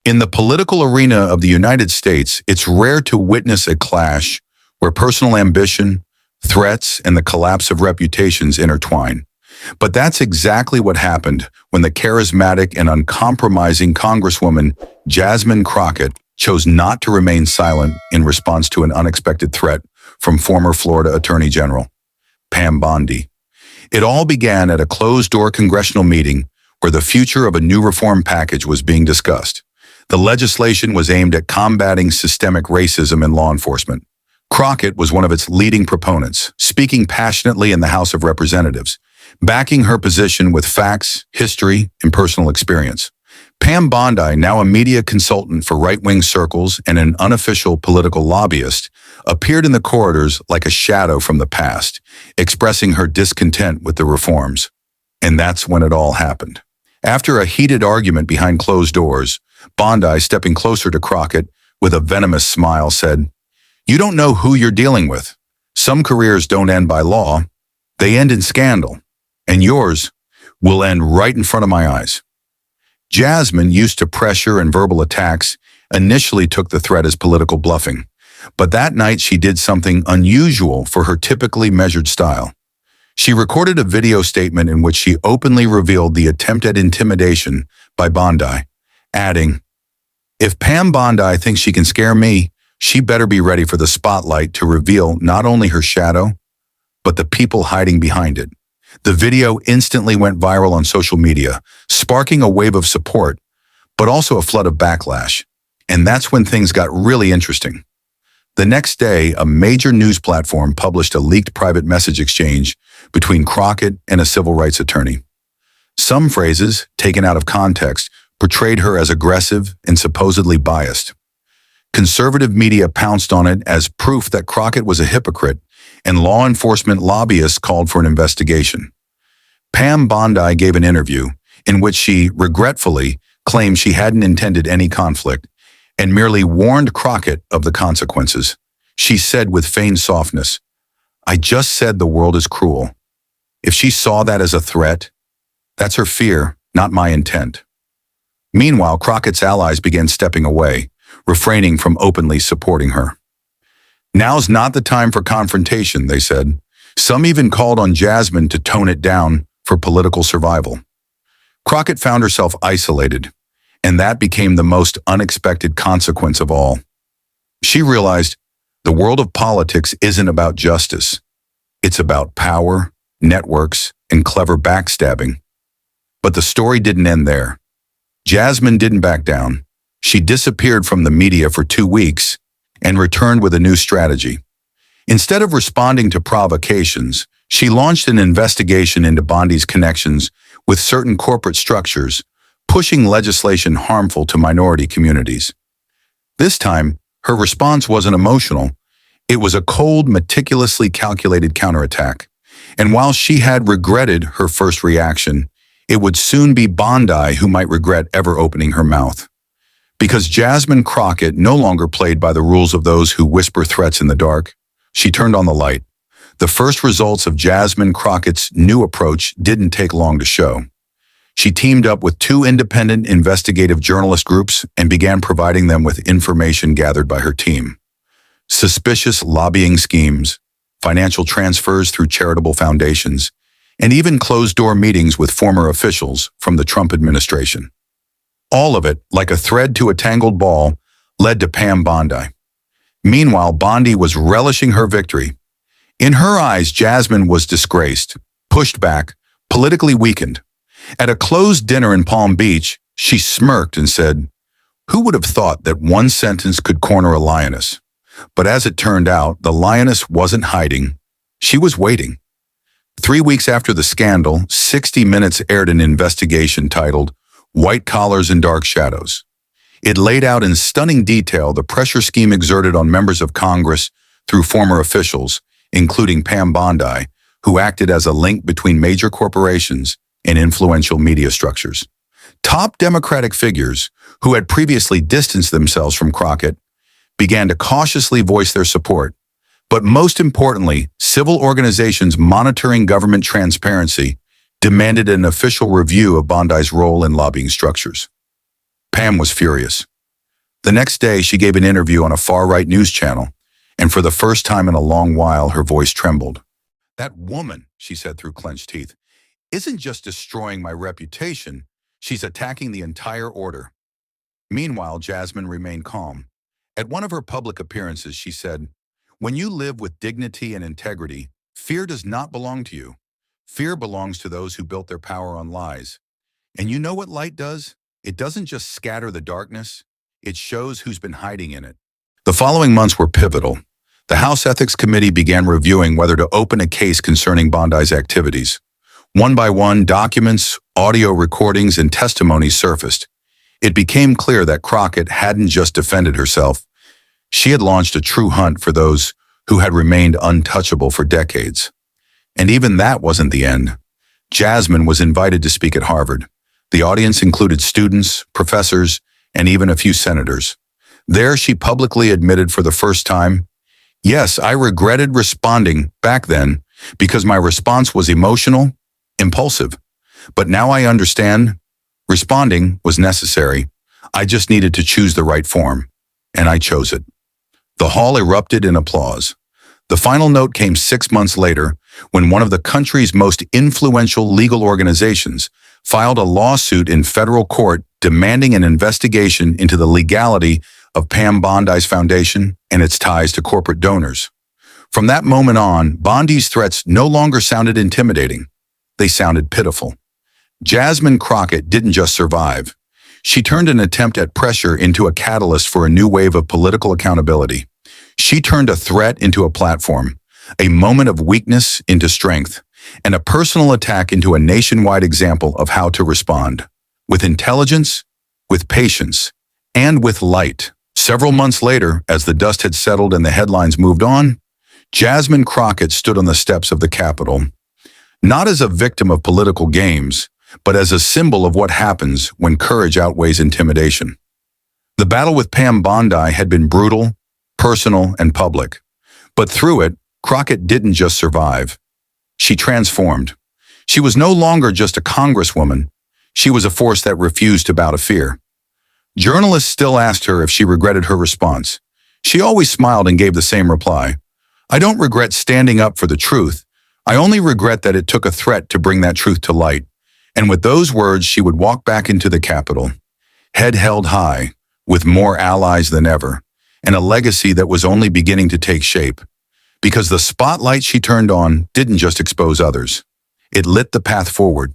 In the political arena of the United States, it's rare to witness a clash where personal ambition, threats, and the collapse of reputations intertwine. But that's exactly what happened when the charismatic and uncompromising Congresswoman Jasmine Crockett chose not to remain silent in response to an unexpected threat from former Florida Attorney General Pam Bondi. It all began at a closed-door congressional meeting where the future of a new reform package was being discussed. The legislation was aimed at combating systemic racism in law enforcement. Crockett was one of its leading proponents, speaking passionately in the House of Representatives, backing her position with facts, history, and personal experience. Pam Bondi, now a media consultant for right-wing circles and an unofficial political lobbyist, appeared in the corridors like a shadow from the past, expressing her discontent with the reforms. And that's when it all happened. After a heated argument behind closed doors, Bondi, stepping closer to Crockett with a venomous smile, said, "You don't know who you're dealing with. Some careers don't end by law. They end in scandal. And yours will end right in front of my eyes." Jasmine, used to pressure and verbal attacks, initially took the threat as political bluffing. But that night she did something unusual for her typically measured style. She recorded a video statement in which she openly revealed the attempt at intimidation by Bondi, adding, "If Pam Bondi thinks she can scare me, she better be ready for the spotlight to reveal not only her shadow, but the people hiding behind it." The video instantly went viral on social media, sparking a wave of support, but also a flood of backlash. And that's when things got really interesting. The next day, a major news platform published a leaked private message exchange between Crockett and a civil rights attorney. Some phrases, taken out of context, portrayed her as aggressive and supposedly biased. Conservative media pounced on it as proof that Crockett was a hypocrite, and law enforcement lobbyists called for an investigation. Pam Bondi gave an interview in which she regretfully claimed she hadn't intended any conflict and merely warned Crockett of the consequences. She said with feigned softness, "I just said the world is cruel. If she saw that as a threat, that's her fear, not my intent." Meanwhile, Crockett's allies began stepping away, refraining from openly supporting her. "Now's not the time for confrontation," they said. Some even called on Jasmine to tone it down for political survival. Crockett found herself isolated, and that became the most unexpected consequence of all. She realized the world of politics isn't about justice. It's about power, networks, and clever backstabbing. But the story didn't end there. Jasmine didn't back down. She disappeared from the media for 2 weeks and returned with a new strategy. Instead of responding to provocations, she launched an investigation into Bondi's connections with certain corporate structures, pushing legislation harmful to minority communities. This time, her response wasn't emotional. It was a cold, meticulously calculated counterattack. And while she had regretted her first reaction, it would soon be Bondi who might regret ever opening her mouth. Because Jasmine Crockett no longer played by the rules of those who whisper threats in the dark, she turned on the light. The first results of Jasmine Crockett's new approach didn't take long to show. She teamed up with 2 independent investigative journalist groups and began providing them with information gathered by her team. Suspicious lobbying schemes, financial transfers through charitable foundations, and even closed-door meetings with former officials from the Trump administration. All of it, like a thread to a tangled ball, led to Pam Bondi. Meanwhile, Bondi was relishing her victory. In her eyes, Jasmine was disgraced, pushed back, politically weakened. At a closed dinner in Palm Beach, she smirked and said, "Who would have thought that one sentence could corner a lioness?" But as it turned out, the lioness wasn't hiding. She was waiting. 3 weeks after the scandal, 60 Minutes aired an investigation titled "White Collars and Dark Shadows." It laid out in stunning detail the pressure scheme exerted on members of Congress through former officials, including Pam Bondi, who acted as a link between major corporations and influential media structures. Top Democratic figures, who had previously distanced themselves from Crockett, began to cautiously voice their support. But most importantly, civil organizations monitoring government transparency demanded an official review of Bondi's role in lobbying structures. Pam was furious. The next day, she gave an interview on a far-right news channel, and for the first time in a long while, her voice trembled. "That woman," she said through clenched teeth, "isn't just destroying my reputation, she's attacking the entire order." Meanwhile, Jasmine remained calm. At one of her public appearances, she said, "When you live with dignity and integrity, fear does not belong to you. Fear belongs to those who built their power on lies. And you know what light does? It doesn't just scatter the darkness, it shows who's been hiding in it." The following months were pivotal. The House Ethics Committee began reviewing whether to open a case concerning Bondi's activities. One by one, documents, audio recordings, and testimonies surfaced. It became clear that Crockett hadn't just defended herself. She had launched a true hunt for those who had remained untouchable for decades. And even that wasn't the end. Jasmine was invited to speak at Harvard. The audience included students, professors, and even a few senators. There, she publicly admitted for the first time, "Yes, I regretted responding back then because my response was emotional, impulsive. But now I understand responding was necessary. I just needed to choose the right form, and I chose it." The hall erupted in applause. The final note came 6 months later when one of the country's most influential legal organizations filed a lawsuit in federal court demanding an investigation into the legality of Pam Bondi's foundation and its ties to corporate donors. From that moment on, Bondi's threats no longer sounded intimidating. They sounded pitiful. Jasmine Crockett didn't just survive. She turned an attempt at pressure into a catalyst for a new wave of political accountability. She turned a threat into a platform, a moment of weakness into strength, and a personal attack into a nationwide example of how to respond. With intelligence, with patience, and with light. Several months later, as the dust had settled and the headlines moved on, Jasmine Crockett stood on the steps of the Capitol, not as a victim of political games, but as a symbol of what happens when courage outweighs intimidation. The battle with Pam Bondi had been brutal, personal, and public. But through it, Crockett didn't just survive. She transformed. She was no longer just a congresswoman. She was a force that refused to bow to fear. Journalists still asked her if she regretted her response. She always smiled and gave the same reply. "I don't regret standing up for the truth. I only regret that it took a threat to bring that truth to light." And with those words, she would walk back into the Capitol, head held high, with more allies than ever, and a legacy that was only beginning to take shape. Because the spotlight she turned on didn't just expose others. It lit the path forward.